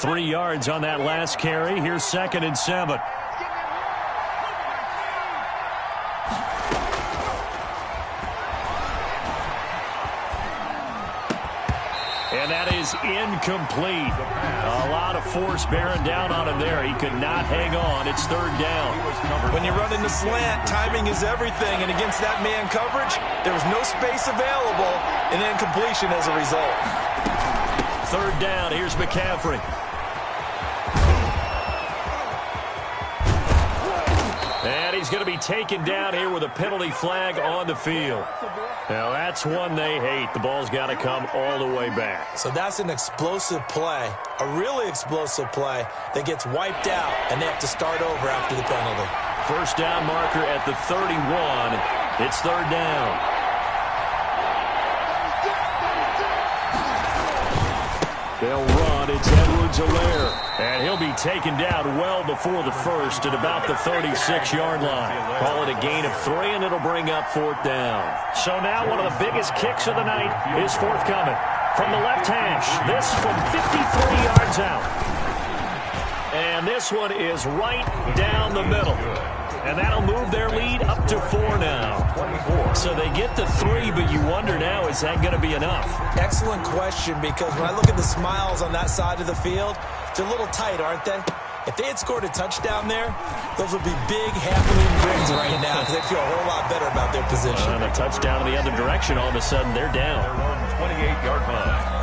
3 yards on that last carry. Here's 2nd and 7. And that is incomplete. A lot of force bearing down on him there. He could not hang on. It's 3rd down. When you run in the slant, timing is everything. And against that man coverage, there was no space available, and incompletion as a result. 3rd down. Here's McCaffrey. And he's going to be taken down here with a penalty flag on the field. Now, that's one they hate. The ball's got to come all the way back. So that's an explosive play, a really explosive play that gets wiped out, and they have to start over after the penalty. 1st down marker at the 31. It's 3rd down. They'll run. It's Edwards-Helaire. And he'll be taken down well before the first at about the 36-yard line. Call it a gain of 3, and it'll bring up 4th down. So now one of the biggest kicks of the night is forthcoming. From the left hash, this from 53 yards out. And this one is right down the middle. And that'll move their lead up to 4 now. So they get to 3, but you wonder now, is that going to be enough? Excellent question, because when I look at the smiles on that side of the field, they're a little tight, aren't they? If they had scored a touchdown there, those would be big, happening grins right now, because they feel a whole lot better about their position. And a touchdown in the other direction, all of a sudden they're down. 28-yard line.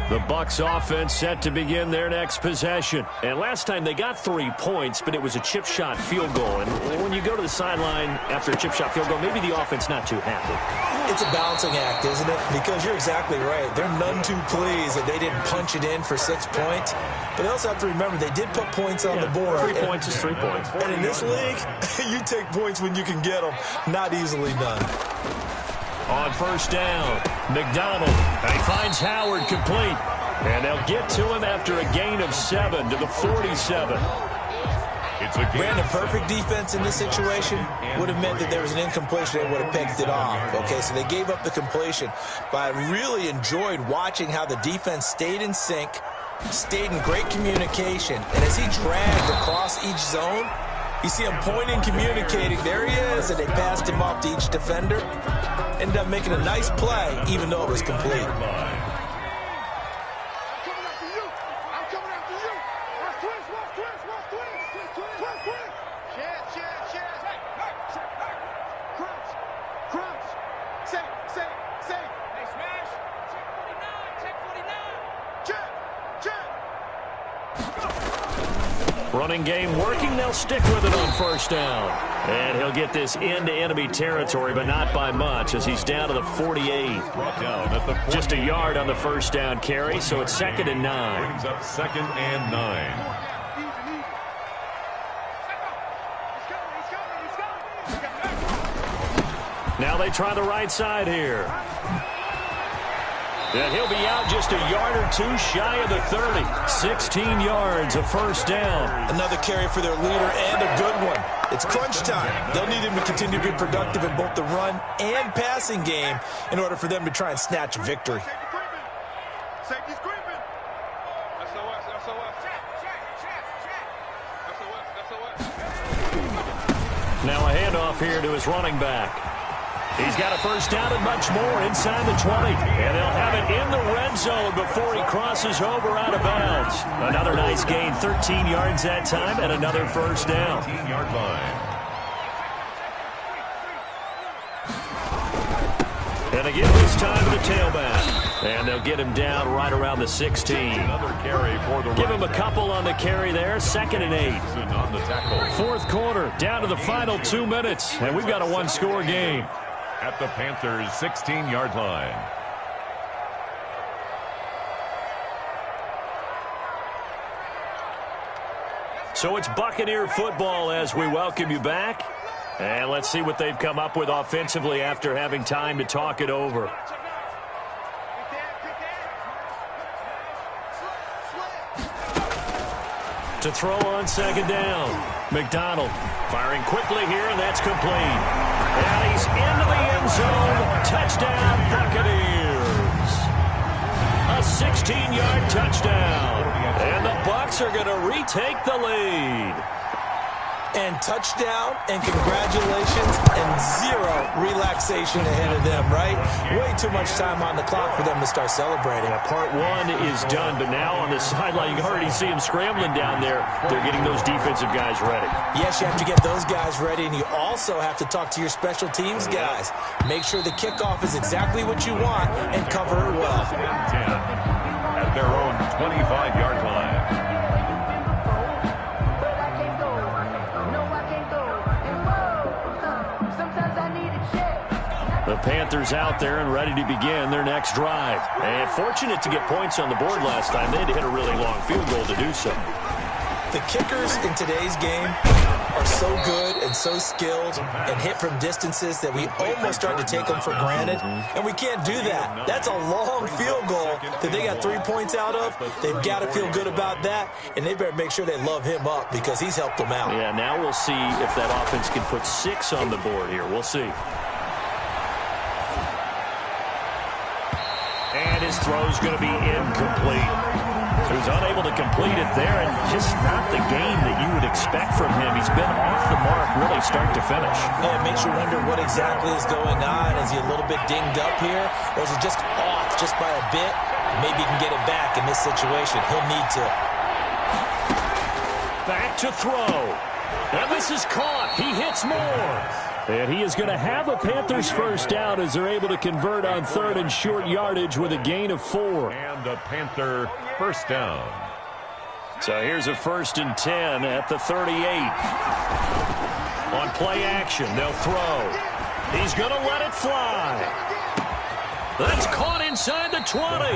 The Bucs offense set to begin their next possession. And last time they got 3 points, but it was a chip shot field goal. And when you go to the sideline after a chip shot field goal, maybe the offense not too happy. It's a balancing act, isn't it? Because you're exactly right. They're none too pleased that they didn't punch it in for 6 points. But they also have to remember they did put points on the board. 3 points is 3 points. And in this league, you take points when you can get them. Not easily done. On 1st down, McDonald. And he finds Howard complete. And they'll get to him after a gain of 7 to the 47. Brandon, perfect defense in this situation would have meant that there was an incompletion. They would have picked it off. Okay, so they gave up the completion. But I really enjoyed watching how the defense stayed in sync, stayed in great communication. And as he dragged across each zone, you see him pointing, communicating. There he is, and they passed him off to each defender. Ended up making a nice play, even though it was complete. Running game working. They'll stick with it on 1st down. And he'll get this into enemy territory, but not by much, as he's down to the 48. Just a yard on the 1st down carry, so it's 2nd and 9. Brings up 2nd and 9. Now they try the right side here. And he'll be out just a yard or 2 shy of the 30. 16 yards, a 1st down. Another carry for their leader, and a good one. It's crunch time. They'll need him to continue to be productive in both the run and passing game in order for them to try and snatch a victory. Now a handoff here to his running back. He's got a 1st down and much more inside the 20. And they'll have it in the red zone before he crosses over out of bounds. Another nice gain, 13 yards that time, and another 1st down. 13-yard line. And again this time to the tailback. And they'll get him down right around the 16. Another carry for the Give him a couple on the carry there. 2nd and 8. On the tackle. 4th quarter, down to the final 2 minutes. And we've got a 1-score game. At the Panthers' 16-yard line. So it's Buccaneer football as we welcome you back. And let's see what they've come up with offensively after having time to talk it over. To throw on second down. McDonald firing quickly here, and that's complete. And he's into the end zone. Touchdown, Buccaneers. A 16-yard touchdown. And the Bucs are going to retake the lead. And touchdown, and congratulations, and zero relaxation ahead of them, right? Way too much time on the clock for them to start celebrating. Yeah, part one is done, but now on the sideline, you can already see them scrambling down there. They're getting those defensive guys ready. Yes, you have to get those guys ready, and you also have to talk to your special teams guys. Make sure the kickoff is exactly what you want and cover it well. 10 at their own 25-yard line. The Panthers out there and ready to begin their next drive. And fortunate to get points on the board last time. They had to hit a really long field goal to do so. The kickers in today's game are so good and so skilled and hit from distances that we almost start to take them for granted, and we can't do that. That's a long field goal that they got 3 points out of. They've got to feel good about that, and they better make sure they love him up because he's helped them out. Yeah, now we'll see if that offense can put 6 on the board here. We'll see. And his throw's going to be incomplete. He was unable to complete it there, and just not the game that you would expect from him. He's been off the mark really start to finish. Yeah, it makes you wonder what exactly is going on. Is he a little bit dinged up here, or is he just off just by a bit? Maybe he can get it back in this situation. He'll need to. Back to throw. And this is caught. He hits more. And he is going to have a Panthers first down as they're able to convert on third and short yardage with a gain of 4. And a Panther first down. So here's a 1st and 10 at the 38. On play action, they'll throw. He's going to let it fly. That's caught inside the 20.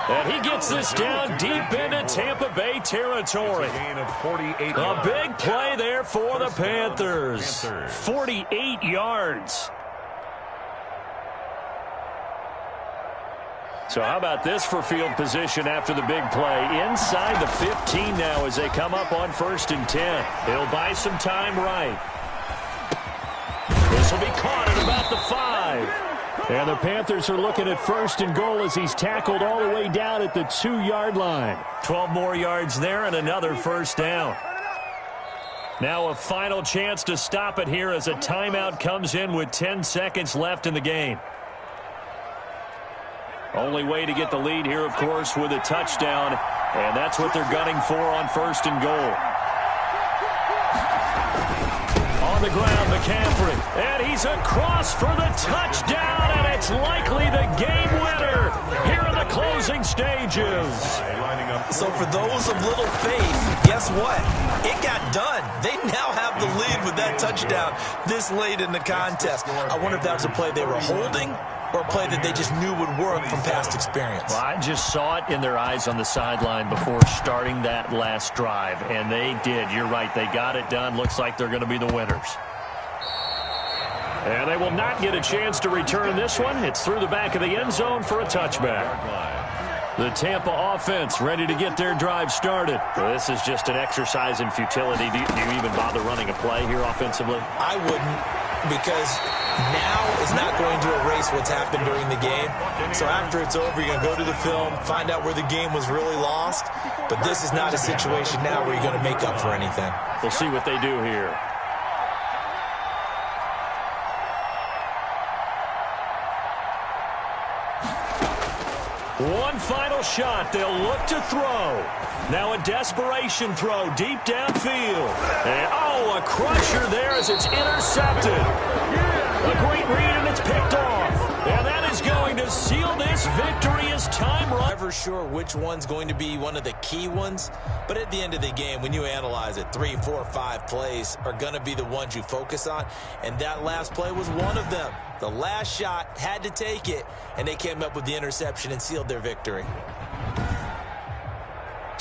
And he gets this down deep into Tampa Bay territory. A big play there for the Panthers. 48 yards. So how about this for field position after the big play? Inside the 15 now as they come up on 1st and 10. He'll buy some time right. This will be caught at about the 5. And the Panthers are looking at 1st and goal as he's tackled all the way down at the 2-yard line. 12 more yards there and another first down. Now a final chance to stop it here as a timeout comes in with 10 seconds left in the game. Only way to get the lead here, of course, with a touchdown. And that's what they're gunning for on 1st and goal. On the ground, McCaffrey. And he's across for the touchdown, and it's likely the game winner here in the closing stages. So for those of little faith, guess what? It got done. They now have the lead with that touchdown this late in the contest. I wonder if that was a play they were holding or a play that they just knew would work from past experience. Well, I just saw it in their eyes on the sideline before starting that last drive, and they did. You're right. They got it done. Looks like they're going to be the winners. And they will not get a chance to return this one. It's through the back of the end zone for a touchback. The Tampa offense ready to get their drive started. Well, this is just an exercise in futility. Do you even bother running a play here offensively? I wouldn't, because now is not going to erase what's happened during the game. So after it's over, you're going to go to the film, find out where the game was really lost. But this is not a situation now where you're going to make up for anything. We'll see what they do here. One final shot. They'll look to throw. Now a desperation throw deep downfield. And, a crusher there as it's intercepted. A great read, and it's picked off. And that is going to seal this victory as time runs. Never sure which one's going to be one of the key ones, but at the end of the game, when you analyze it, 3, 4, 5 plays are going to be the ones you focus on, and that last play was one of them. The last shot had to take it, and they came up with the interception and sealed their victory.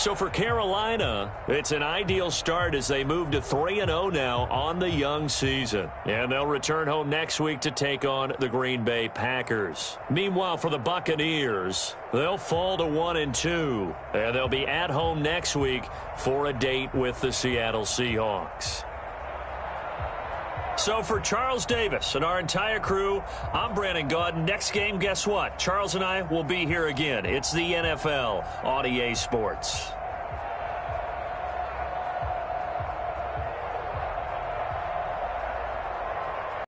So for Carolina, it's an ideal start as they move to 3-0 now on the young season. And they'll return home next week to take on the Green Bay Packers. Meanwhile, for the Buccaneers, they'll fall to 1-2. And they'll be at home next week for a date with the Seattle Seahawks. So for Charles Davis and our entire crew, I'm Brandon Gaudin. Next game, guess what? Charles and I will be here again. It's the NFL on EA Sports.